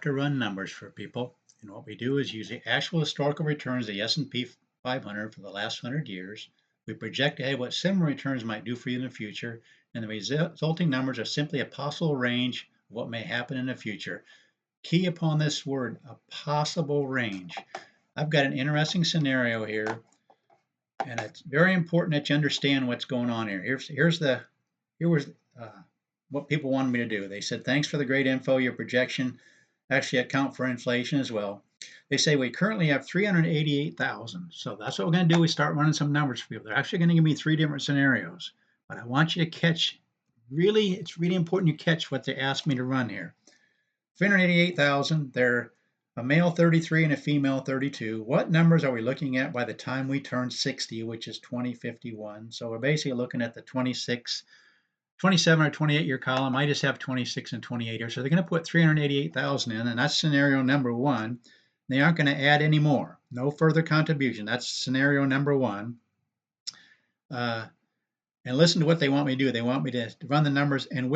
to run numbers for people. And what we do is use the actual historical returns of the S&P 500 for the last 100 years. We project ahead what similar returns might do for you in the future, and the resulting numbers are simply a possible range of what may happen in the future. Key upon this word, a possible range. I've got an interesting scenario here, and it's very important that you understand what's going on here. Here was what people wanted me to do. They said, thanks for the great info. Your projection actually account for inflation as well. They say we currently have 388,000. So that's what we're going to do. We start running some numbers for people. They're actually going to give me three different scenarios, but I want you to catch. Really, it's really important you catch what they asked me to run here. 388,000. They're a male 33 and a female 32. What numbers are we looking at by the time we turn 60, which is 2051? So we're basically looking at the 27 or 28-year column. I just have 26 and 28 here. So they're going to put 388,000 in, and that's scenario number one. They aren't going to add any more. No further contribution. That's scenario number one. And listen to what they want me to do. They want me to run the numbers, and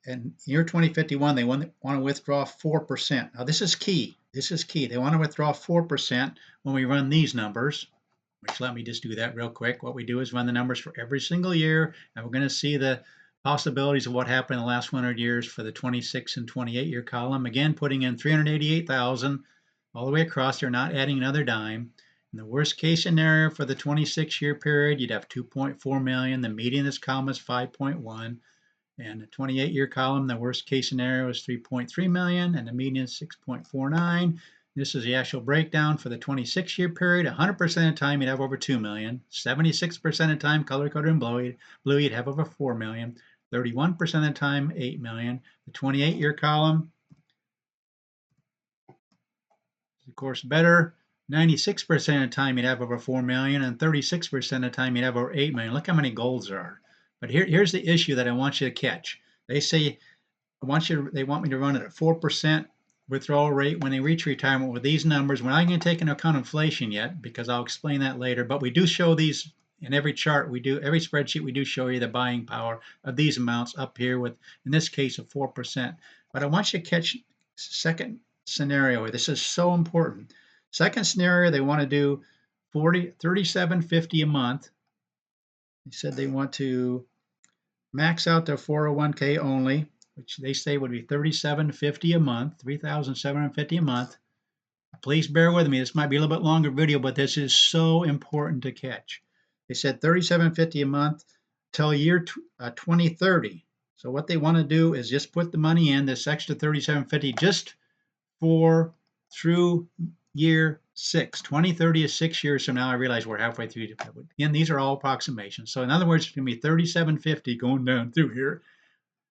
in year 2051, they want to withdraw 4%. Now, this is key. This is key. They want to withdraw 4% when we run these numbers, which let me just do that real quick. What we do is run the numbers for every single year, and we're going to see the possibilities of what happened in the last 100 years for the 26 and 28-year column. Again, putting in 388,000 all the way across. They're not adding another dime. In the worst case scenario for the 26-year period, you'd have 2.4 million. The median of this column is 5.1. And the 28-year column, the worst case scenario is 3.3 million, and the median is 6.49. This is the actual breakdown for the 26-year period. 100% of the time, you'd have over 2 million. 76% of the time, color-coded in blue, you'd have over 4 million. 31% of the time, 8 million. The 28-year column is, of course, better. 96% of the time, you'd have over 4 million, and 36% of the time, you'd have over 8 million. Look how many golds there are. But here's the issue that I want you to catch. They say they want me to run it at 4% withdrawal rate when they reach retirement with these numbers. We're not going to take into account inflation yet, because I'll explain that later. But we do show these in every chart. Every spreadsheet, we do show you the buying power of these amounts up here with, in this case, of 4%. But I want you to catch second scenario. This is so important. Second scenario, they want to do $37.50 a month. They said they want to max out their 401k only, which they say would be $37.50 a month, $3,750 a month. Please bear with me. This might be a little bit longer video, but this is so important to catch. They said $37.50 a month till year 2030. So what they want to do is just put the money in, this extra $37.50, just for through year 6. 2030 is 6 years from now. I realize we're halfway through. Again, these are all approximations. So in other words, it's going to be $37.50 going down through here.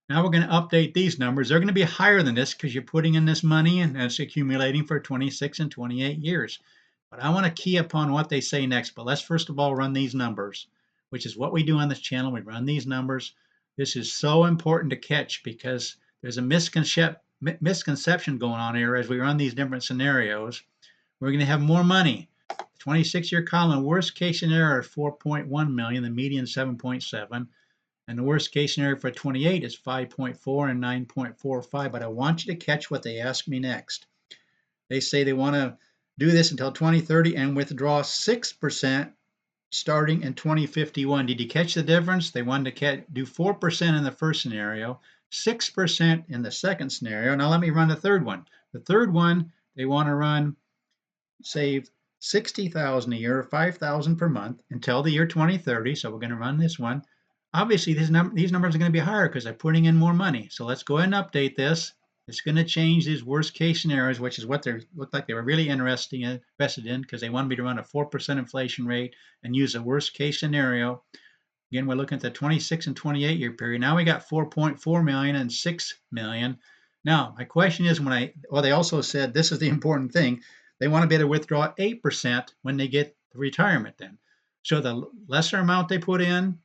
Now we're going to update these numbers. They're going to be higher than this because you're putting in this money and it's accumulating for 26 and 28 years. But I want to key upon what they say next. But let's first of all run these numbers, which is what we do on this channel. We run these numbers. This is so important to catch because there's a misconception going on here as we run these different scenarios. We're going to have more money. 26-year column, worst case scenario is 4.1 million, the median 7.7, and the worst case scenario for 28 is 5.4 and 9.45. But I want you to catch what they ask me next. They say they want to do this until 2030 and withdraw 6% starting in 2051. Did you catch the difference? They wanted to do 4% in the first scenario, 6% in the second scenario. Now let me run the third one. The third one, they want to save 60,000 a year, 5,000 per month until the year 2030. So we're going to run this one. Obviously, these numbers are going to be higher because they're putting in more money. So let's go ahead and update this. It's going to change these worst case scenarios, which is what they looked like they were really invested in because they wanted me to run a 4% inflation rate and use a worst case scenario. Again, we're looking at the 26 and 28 year period. Now we got 4.4 million and 6 million. Now, my question is they also said, this is the important thing, they want to be able to withdraw 8% when they get to retirement then. So the lesser amount they put in,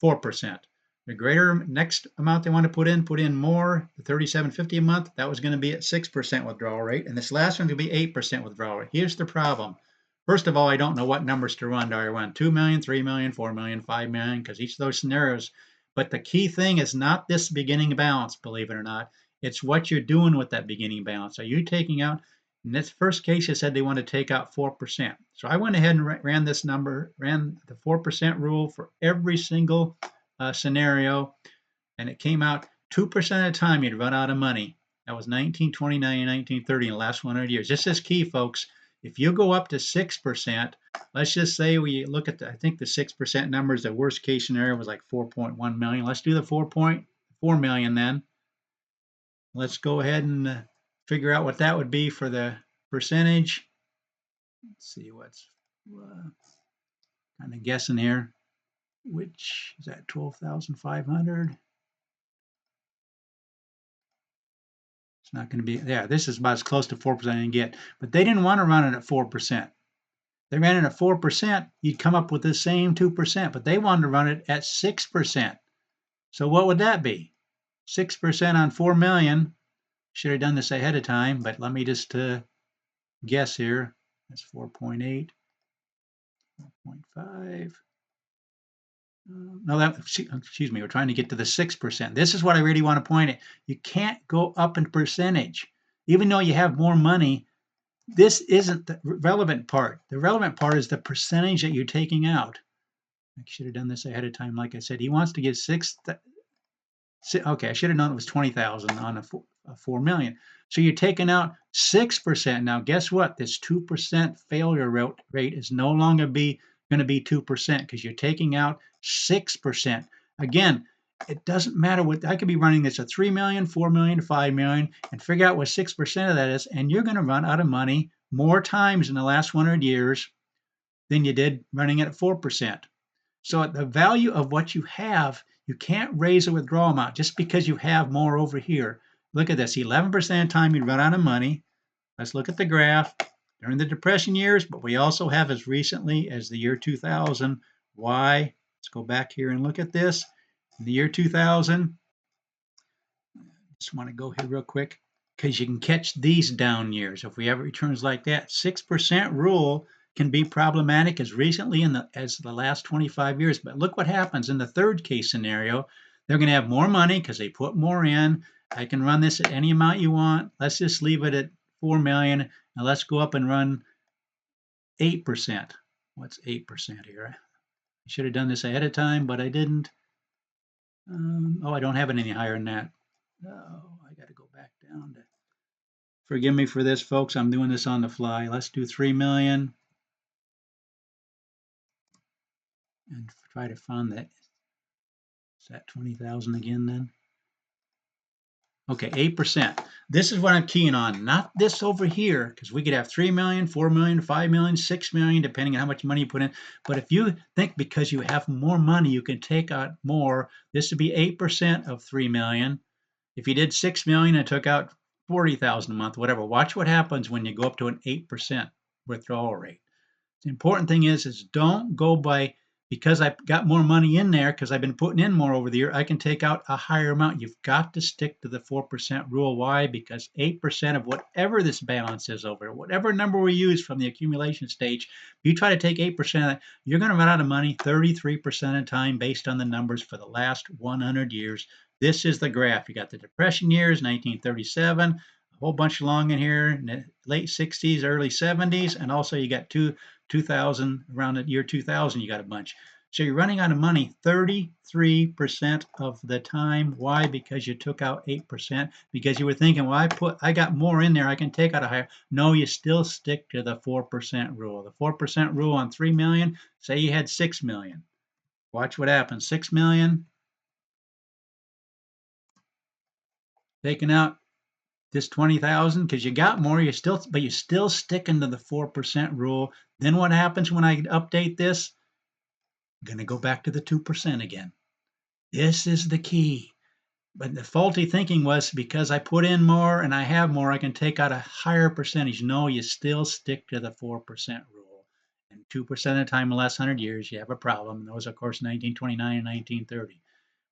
4%. The greater next amount they want to put in more, the $37.50 a month, that was going to be at 6% withdrawal rate. And this last one will be 8% withdrawal rate. Here's the problem. First of all, I don't know what numbers to run. Do I run 2 million, 3 million, 4 million, 5 million? Because each of those scenarios. But the key thing is not this beginning balance, believe it or not. It's what you're doing with that beginning balance. Are you taking out, in this first case, it said they want to take out 4%. So I went ahead and ran this number, ran the 4% rule for every single scenario, and it came out 2% of the time you'd run out of money. That was 1929 and 1930 in the last 100 years. This is key, folks. If you go up to 6%, let's just say we look at I think the 6% numbers, the worst case scenario was like 4.1 million. Let's do the 4.4 million then. Let's go ahead and figure out what that would be for the percentage. Let's see what's kind of guessing here. Which is that 12,500? It's not going to be, yeah, this is about as close to 4% as you can get. But they didn't want to run it at 4%. They ran it at 4%, you'd come up with the same 2%, but they wanted to run it at 6%. So what would that be? 6% on 4 million. Should have done this ahead of time, but let me just guess here. That's 4.8, 4.5. No, excuse me, we're trying to get to the 6%. This is what I really want to point at. You can't go up in percentage. Even though you have more money, this isn't the relevant part. The relevant part is the percentage that you're taking out. I should have done this ahead of time. Like I said, he wants to get okay, I should have known it was 20,000 on a 4 million. So you're taking out 6%. Now, guess what? This 2% failure rate is no longer going to be 2% because you're taking out 6%. Again, it doesn't matter what, I could be running this at 3 million, 4 million, 5 million, and figure out what 6% of that is, and you're going to run out of money more times in the last 100 years than you did running it at 4%. So at the value of what you have, you can't raise a withdrawal amount just because you have more over here. Look at this, 11% of the time you run out of money. Let's look at the graph. During the Depression years, but we also have as recently as the year 2000. Why? Let's go back here and look at this. In the year 2000, just want to go here real quick because you can catch these down years. If we have returns like that, 6% rule can be problematic as recently as the last 25 years. But look what happens in the third case scenario. They're going to have more money because they put more in. I can run this at any amount you want. Let's just leave it at 4 million. Now let's go up and run 8%. What's 8% here? I should have done this ahead of time, but I didn't. Oh, I don't have it any higher than that. Oh, I got to go back down to. Forgive me for this, folks. I'm doing this on the fly. Let's do 3 million. And try to find that. Is that 20,000 again then? Okay, 8%. This is what I'm keying on, not this over here, because we could have 3 million, 4 million, 5 million, 6 million, depending on how much money you put in. But if you think because you have more money, you can take out more, this would be 8% of 3 million. If you did 6 million and took out 40,000 a month, whatever, watch what happens when you go up to an 8% withdrawal rate. The important thing is don't go by, because I've got more money in there, because I've been putting in more over the year, I can take out a higher amount. You've got to stick to the 4% rule. Why? Because 8% of whatever this balance is over, whatever number we use from the accumulation stage, if you try to take 8% of that, you're going to run out of money 33% of the time based on the numbers for the last 100 years. This is the graph. You got the Depression years, 1937, a whole bunch along in here, in the late 60s, early 70s, and also you got 2000, around the year 2000, you got a bunch. So you're running out of money 33% of the time. Why? Because you took out 8%. Because you were thinking, well, I got more in there, I can take out a higher. No, you still stick to the 4% rule. The 4% rule on 3 million, say you had 6 million. Watch what happens. 6 million. Taking out this 20,000 because you got more, but you're still sticking to the 4% rule. Then what happens when I update this? I'm going to go back to the 2% again. This is the key. But the faulty thinking was because I put in more and I have more, I can take out a higher percentage. No, you still stick to the 4% rule. And 2% of the time in the last 100 years, you have a problem. Those, of course, 1929 and 1930.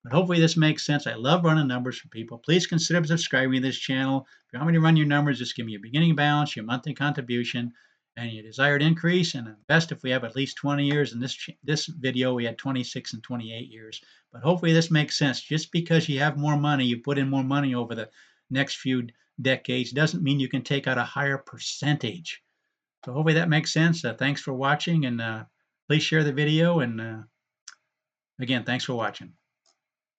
But hopefully this makes sense. I love running numbers for people. Please consider subscribing to this channel. If you want me to run your numbers, just give me your beginning balance, your monthly contribution, and your desired increase. And best if we have at least 20 years. In this video, we had 26 and 28 years. But hopefully this makes sense. Just because you have more money, you put in more money over the next few decades doesn't mean you can take out a higher percentage. So hopefully that makes sense. Thanks for watching, and please share the video. And again, thanks for watching.